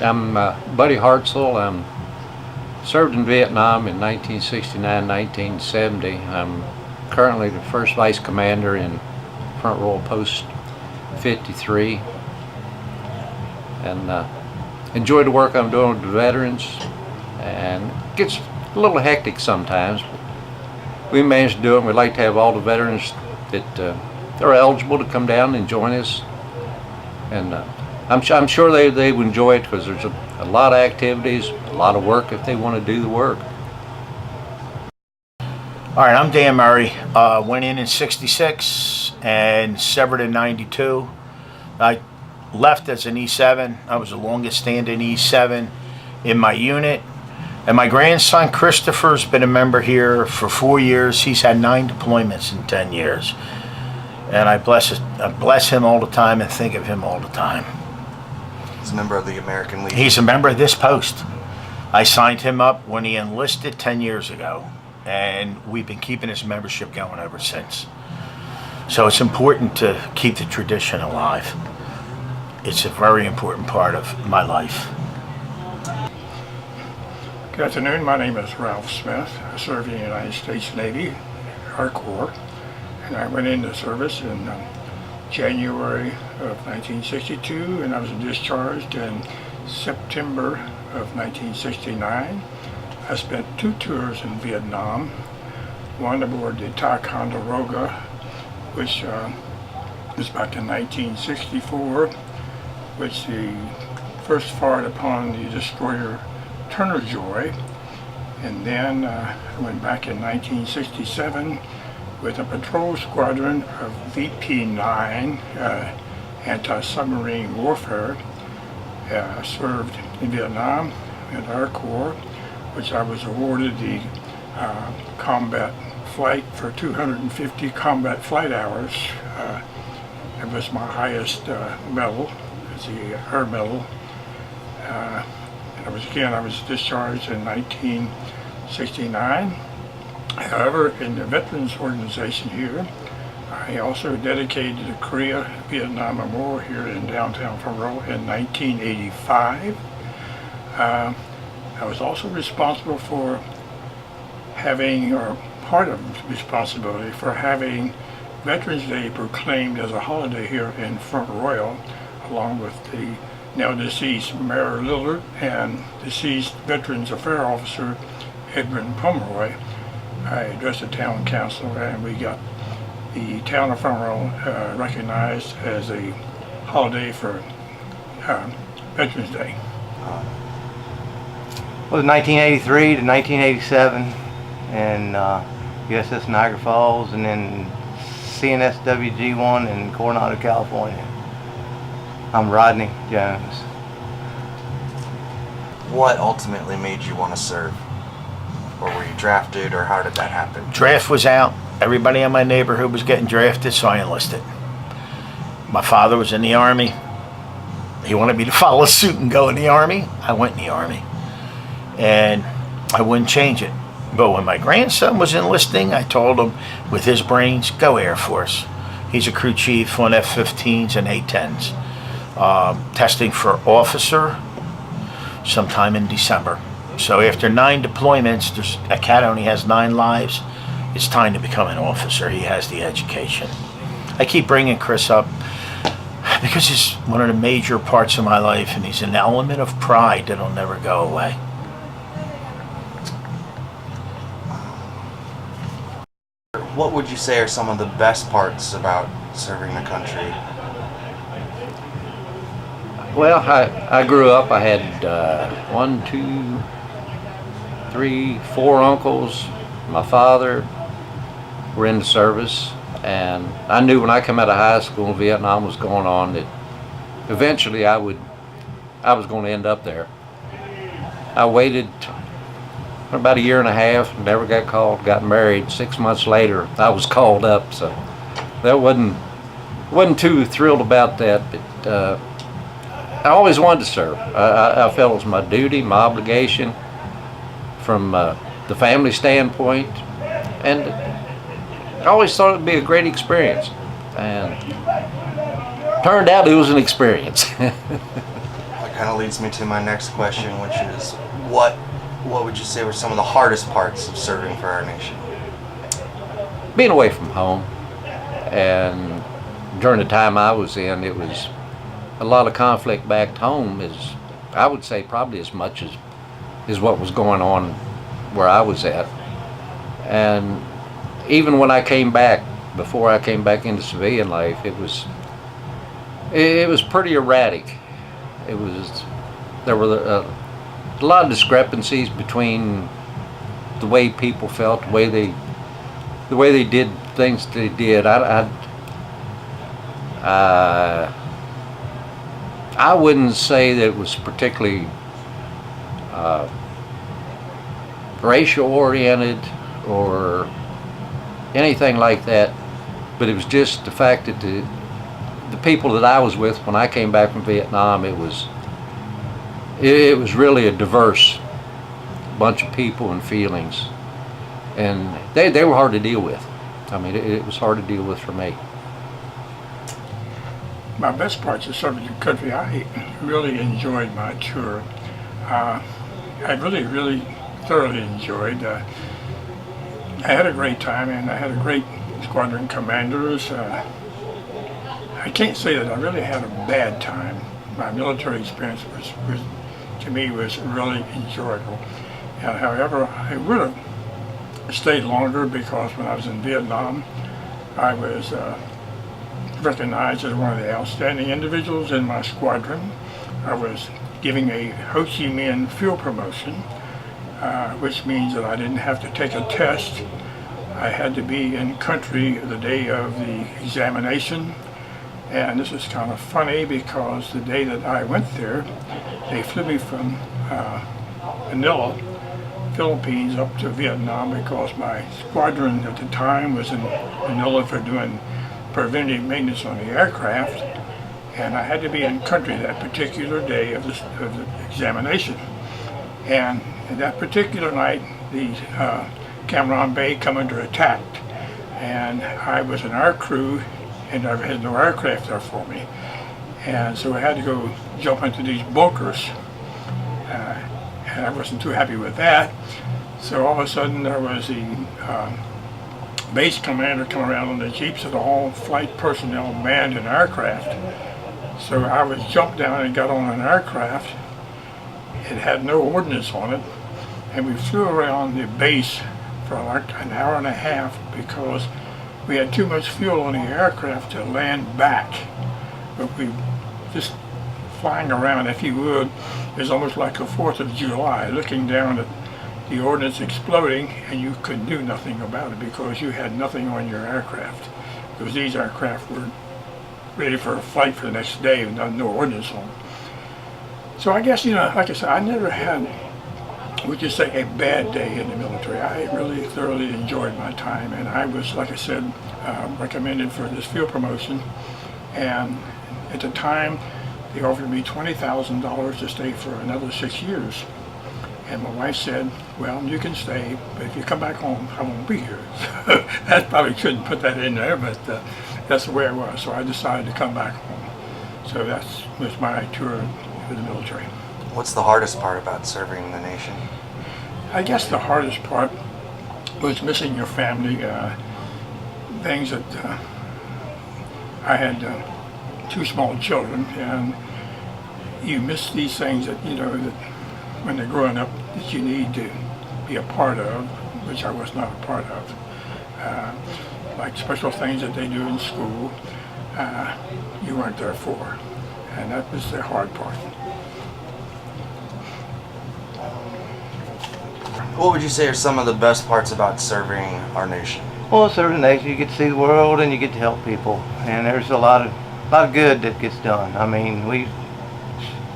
I'm Buddy Hartzell. I served in Vietnam in 1969, 1970. I'm currently the first vice commander in Front Royal Post 53, and enjoy the work I'm doing with the veterans. And it gets a little hectic sometimes, but we manage to do it. And we'd like to have all the veterans that are eligible to come down and join us. And I'm sure they would enjoy it, because there's a lot of activities, a lot of work if they want to do the work. All right, I'm Dan Murray. Went in '66 and severed in '92. I left as an E7. I was the longest standing E7 in my unit. And my grandson Christopher's been a member here for 4 years. He's had 9 deployments in 10 years. And I bless him all the time and think of him all the time. He's a member of the American Legion. He's a member of this post. I signed him up when he enlisted 10 years ago, and we've been keeping his membership going ever since. So it's important to keep the tradition alive. It's a very important part of my life. Good afternoon, my name is Ralph Smith. I served in the United States Navy, Air Corps, and I went into service in January of 1962, and I was discharged in September of 1969. I spent 2 tours in Vietnam, one aboard the Ticonderoga, which was back in 1964, which the first fired upon the destroyer Turner Joy, and then I went back in 1967 with a patrol squadron of VP-9 anti-submarine warfare. I served in Vietnam in Air Corps, which I was awarded the combat flight for 250 combat flight hours. It was my highest medal, it's the Air Medal. I was discharged in 1969. However, in the Veterans Organization here, I also dedicated the Korea-Vietnam Memorial here in downtown Front Royal in 1985. I was also responsible for having, or part of the responsibility for having Veterans Day proclaimed as a holiday here in Front Royal, along with the now deceased Mayor Lillard and deceased Veterans Affairs Officer Edwin Pomeroy. I addressed the town council, and we got the town of Front Royal recognized as a holiday for Veterans Day. Well, it was 1983 to 1987, and USS Niagara Falls, and then CNSWG-1 in Coronado, California. I'm Rodney Jones. What ultimately made you want to serve? Or were you drafted, or how did that happen? Draft was out. Everybody in my neighborhood was getting drafted, so I enlisted. My father was in the Army. He wanted me to follow suit and go in the Army. I went in the Army. And I wouldn't change it. But when my grandson was enlisting, I told him, with his brains, go Air Force. He's a crew chief on F-15s and A-10s. Testing for officer sometime in December. So after 9 deployments, a cat only has 9 lives. It's time to become an officer. He has the education. I keep bringing Chris up because he's one of the major parts of my life, and he's an element of pride that'll never go away. What would you say are some of the best parts about serving the country? Well, I grew up. I had 1, 2, 3, 4 uncles. My father were in the service, and I knew when I came out of high school and Vietnam was going on that eventually I was going to end up there. I waited for about 1.5 years, never got called, got married. 6 months later, I was called up, so that wasn't too thrilled about that, but I always wanted to serve. I felt it was my duty, my obligation from the family standpoint, and I always thought it would be a great experience, and turned out it was an experience. What kind of leads me to my next question, which is what would you say were some of the hardest parts of serving for our nation? Being away from home, and during the time I was in, it was a lot of conflict back home. Is I would say probably as much as what was going on where I was at. And even when I came back, before I came back into civilian life, it was pretty erratic. There were a lot of discrepancies between the way people felt, the way they did things they did. I wouldn't say that it was particularly racial oriented or anything like that, but it was just the fact that the people that I was with when I came back from Vietnam, it was really a diverse bunch of people and feelings, and they were hard to deal with. I mean, it was hard to deal with for me. My best parts of serving the country, I really enjoyed my tour. I really thoroughly enjoyed. I had a great time, and I had a great squadron commanders. I can't say that I really had a bad time. My military experience was to me was really enjoyable. However, I would have stayed longer because when I was in Vietnam, I was recognized as one of the outstanding individuals in my squadron. I was giving a Ho Chi Minh field promotion, which means that I didn't have to take a test. I had to be in country the day of the examination. And this is kind of funny because the day that I went there, they flew me from Manila, Philippines, up to Vietnam because my squadron at the time was in Manila for doing preventive maintenance on the aircraft, and I had to be in country that particular day of the examination. And that particular night, the Cam Ranh Bay come under attack, and I was in our crew, and I had no aircraft there for me, and so I had to go jump into these bunkers, and I wasn't too happy with that. So all of a sudden there was the base commander come around on the jeep, so the whole flight personnel manned an aircraft. So I was jumped down and got on an aircraft. It had no ordnance on it, and we flew around the base for like an hour and a half because we had too much fuel on the aircraft to land back. But we just flying around, if you would, is almost like the 4th of July, looking down at the ordnance exploding, and you could do nothing about it because you had nothing on your aircraft. Because these aircraft were ready for a flight for the next day with no ordnance on them. So I guess, like I said, I never had, would you say, a bad day in the military. I really thoroughly enjoyed my time, and I was, like I said, recommended for this field promotion. And at the time, they offered me $20,000 to stay for another 6 years. And my wife said, well, you can stay, but if you come back home, I won't be here. I probably shouldn't put that in there, but that's the way it was. So I decided to come back home. So that was my tour with the military. What's the hardest part about serving the nation? I guess the hardest part was missing your family. Things that I had 2 small children, and you miss these things that, that when they're growing up, that you need to be a part of, which I was not a part of. Like special things that they do in school, you weren't there for. And that was the hard part. What would you say are some of the best parts about serving our nation? Well, serving the nation, you get to see the world and you get to help people, and there's a lot of good that gets done. I mean,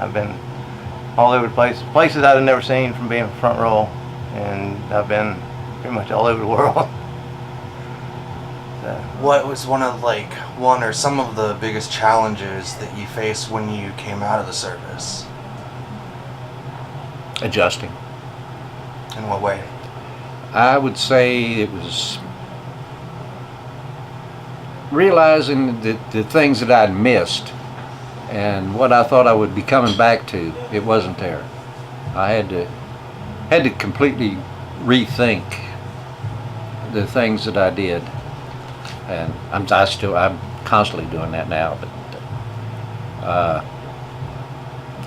I've been all over the place, places I've never seen from being front row, and I've been pretty much all over the world. So. What was one or some of the biggest challenges that you faced when you came out of the service? Adjusting. In what way? I would say it was realizing the things that I'd missed And what I thought I would be coming back to, it wasn't there. I had to completely rethink the things that I did, and I'm constantly doing that now. But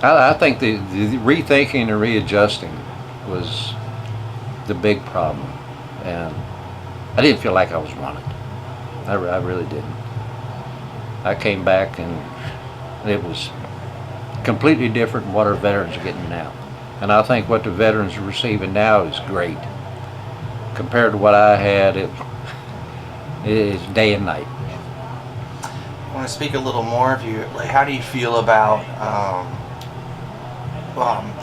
I think the rethinking and readjusting was the big problem, and I didn't feel like I was running. I really didn't. I came back and it was completely different from what our veterans are getting now. And I think what the veterans are receiving now is great. Compared to what I had, it is day and night. I want to speak a little more of you. Like, how do you feel about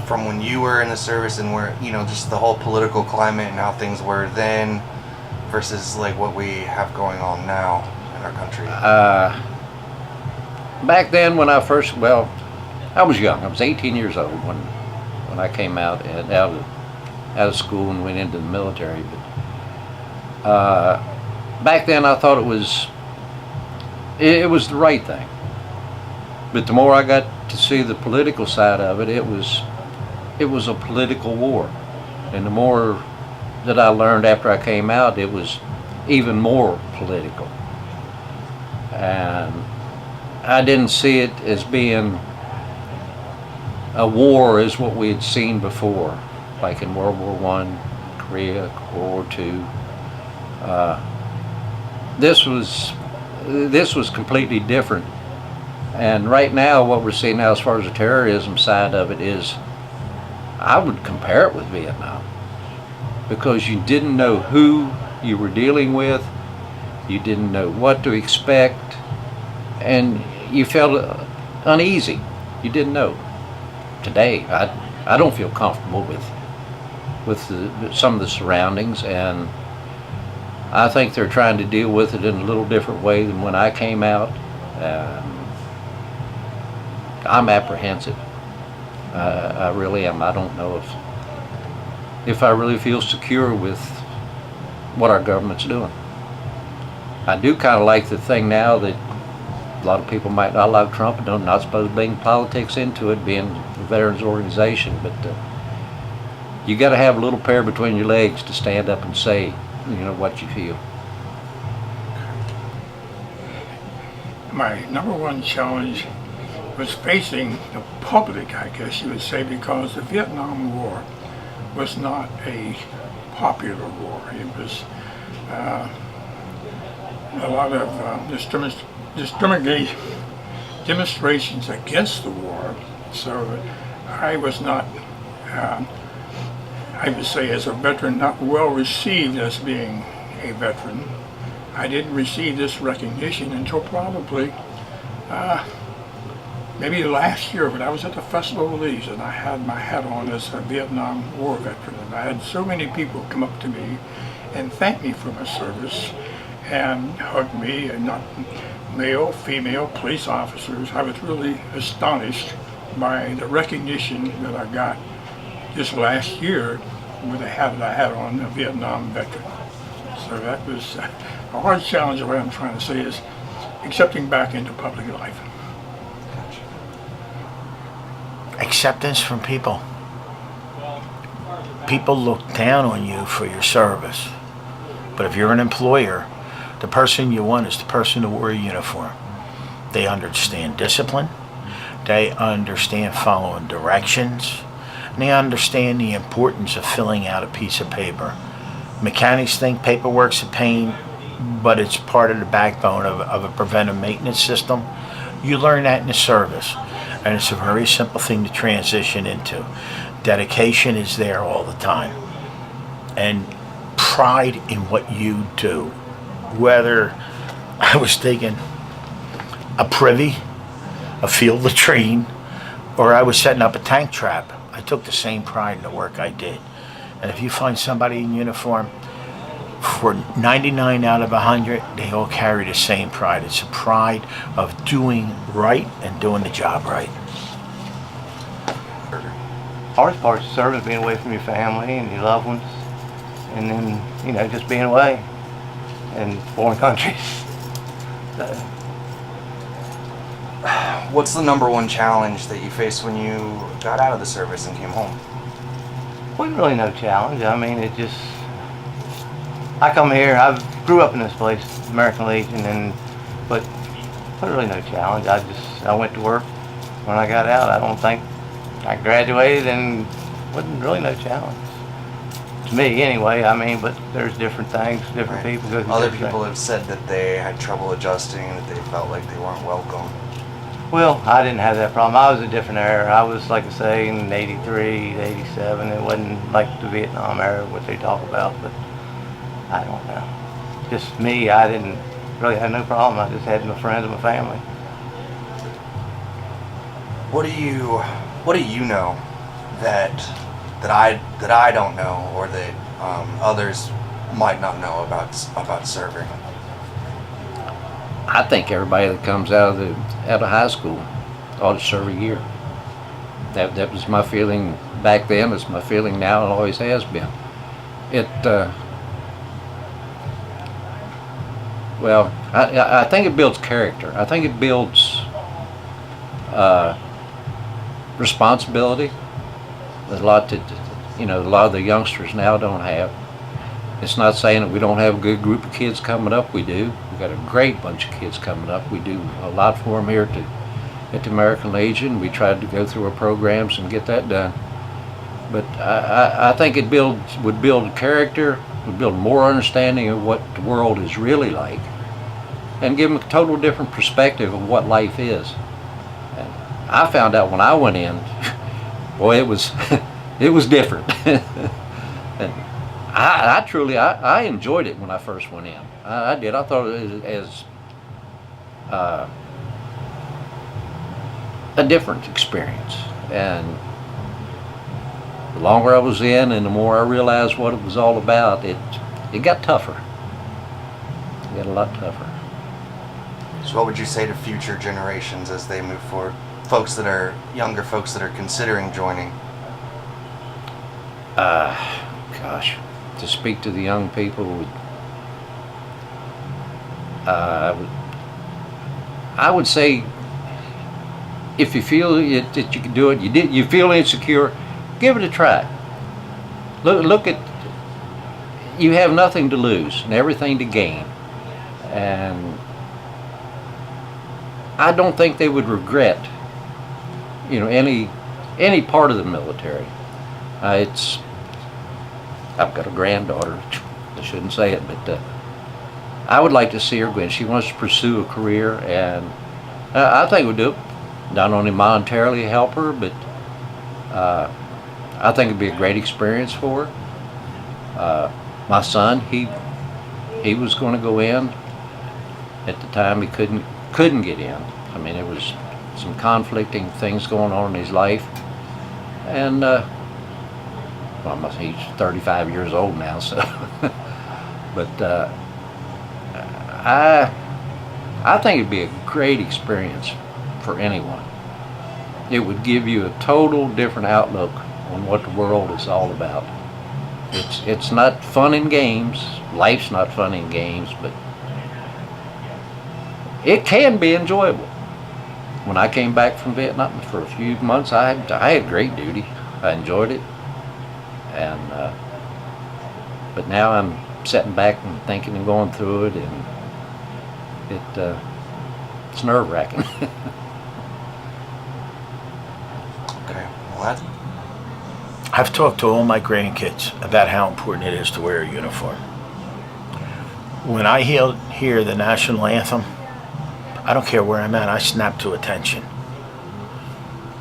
from when you were in the service and where, you know, just the whole political climate and how things were then versus like what we have going on now in our country? Back then when I was young. I was 18 years old when I came out of school and went into the military. But back then I thought it was the right thing. But the more I got to see the political side of it, it was a political war. And the more that I learned after I came out, it was even more political. And I didn't see it as being a war as what we had seen before, like in World War I, Korea, World War II. This was completely different. And right now, what we're seeing now as far as the terrorism side of it is, I would compare it with Vietnam, because you didn't know who you were dealing with, you didn't know what to expect, and you felt uneasy. You didn't know. Today, I don't feel comfortable with some of the surroundings, and I think they're trying to deal with it in a little different way than when I came out. I'm apprehensive. I really am. I don't know if I really feel secure with what our government's doing. I do kind of like the thing now that a lot of people might not like Trump and not supposed to bring politics into it, being a veterans organization, but you got to have a little pair between your legs to stand up and say, you know, what you feel. My number one challenge was facing the public, I guess you would say, because the Vietnam War was not a popular war. It was a lot of demonstrations against the war. So I was not, I would say as a veteran, not well received as being a veteran. I didn't receive this recognition until probably maybe last year when I was at the Festival of Leaves and I had my hat on as a Vietnam War veteran. And I had so many people come up to me and thank me for my service and hug me, and not male, female, police officers. I was really astonished by the recognition that I got this last year with the hat that I had on, a Vietnam veteran. So that was a hard challenge. What I'm trying to say is accepting back into public life. Acceptance from people. People look down on you for your service. But if you're an employer, the person you want is the person who wore a uniform. They understand discipline. They understand following directions. And they understand the importance of filling out a piece of paper. Mechanics think paperwork's a pain, but it's part of the backbone of a preventive maintenance system. You learn that in the service. And it's a very simple thing to transition into. Dedication is there all the time. And pride in what you do. Whether I was digging a privy, a field latrine, or I was setting up a tank trap, I took the same pride in the work I did. And if you find somebody in uniform, for 99 out of 100, they all carry the same pride. It's a pride of doing right and doing the job right. Hardest part of service, being away from your family and your loved ones, and then, you know, just being away in foreign countries. So, what's the number one challenge that you faced when you got out of the service and came home? Wasn't really no challenge. I mean, it just, I come here, I grew up in this place, American Legion, but wasn't really no challenge. I went to work. When I got out, I don't think I graduated, and wasn't really no challenge. To me, anyway. I mean, but there's different things, different Right. people go through Other different people things. have said that they had trouble adjusting and that they felt like they weren't welcome. Well, I didn't have that problem. I was a different era. I was, like I say, in '83, '87. It wasn't like the Vietnam era, what they talk about, but I don't know. Just me, I didn't really have no problem. I just had my friends and my family. What do you know that I don't know, or that others might not know about serving? I think everybody that comes out of high school ought to serve a year. That was my feeling back then. It's my feeling now. It always has been. Well, I think it builds character. I think it builds responsibility. There's a lot a lot of the youngsters now don't have. It's not saying that we don't have a good group of kids coming up. We do. We've got a great bunch of kids coming up. We do a lot for them here at the American Legion. We tried to go through our programs and get that done. But I think it would build character, would build more understanding of what the world is really like, and give them a total different perspective of what life is. And I found out when I went in, boy, it was it was different. And I truly enjoyed it when I first went in. I did. I thought it was as a different experience. And the longer I was in and the more I realized what it was all about, it got tougher. It got a lot tougher. So what would you say to future generations as they move forward? Younger folks that are considering joining? Gosh, to speak to the young people I would say, if you feel that you can do it, you feel insecure, give it a try. Look at, you have nothing to lose and everything to gain, and I don't think they would regret, any part of the military. I've got a granddaughter. I shouldn't say it, but I would like to see her go in. She wants to pursue a career, and I think we'd do it. Not only monetarily help her, but I think it'd be a great experience for her. My son, he was going to go in. At the time, he couldn't get in. I mean, there was some conflicting things going on in his life, and he's 35 years old now, so. But I think it'd be a great experience for anyone. It would give you a total different outlook on what the world is all about. It's not fun and games. Life's not fun and games, but it can be enjoyable. When I came back from Vietnam for a few months, I had great duty. I enjoyed it, and but now I'm sitting back and thinking and going through it, and it's nerve-wracking. Okay, well I've talked to all my grandkids about how important it is to wear a uniform. When I hear the national anthem, I don't care where I'm at, I snap to attention.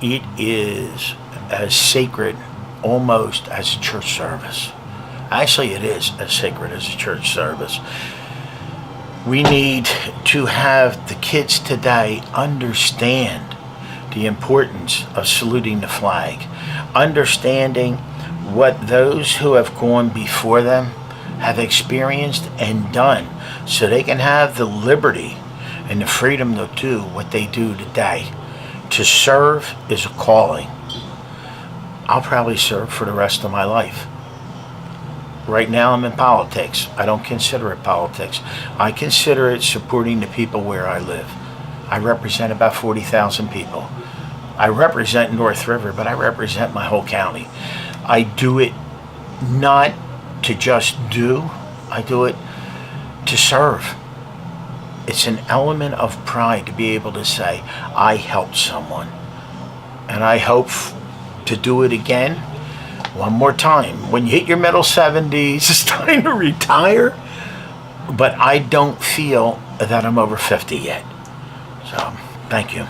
It is as sacred almost as a church service. Actually, it is as sacred as a church service. We need to have the kids today understand the importance of saluting the flag, understanding what those who have gone before them have experienced and done, so they can have the liberty and the freedom to do what they do today. To serve is a calling. I'll probably serve for the rest of my life. Right now I'm in politics. I don't consider it politics. I consider it supporting the people where I live. I represent about 40,000 people. I represent North River, but I represent my whole county. I do it not to just do, I do it to serve. It's an element of pride to be able to say, I helped someone. And I hope to do it again one more time. When you hit your middle 70s, it's time to retire. But I don't feel that I'm over 50 yet. So, thank you.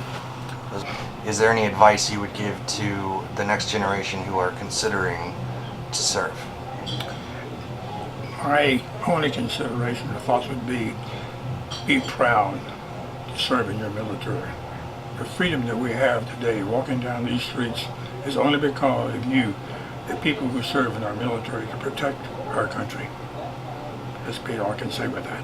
Is there any advice you would give to the next generation who are considering to serve? My only consideration or thoughts would be proud to serve in your military. The freedom that we have today, walking down these streets, is only because of you, the people who serve in our military to protect our country. That's all I can say with that.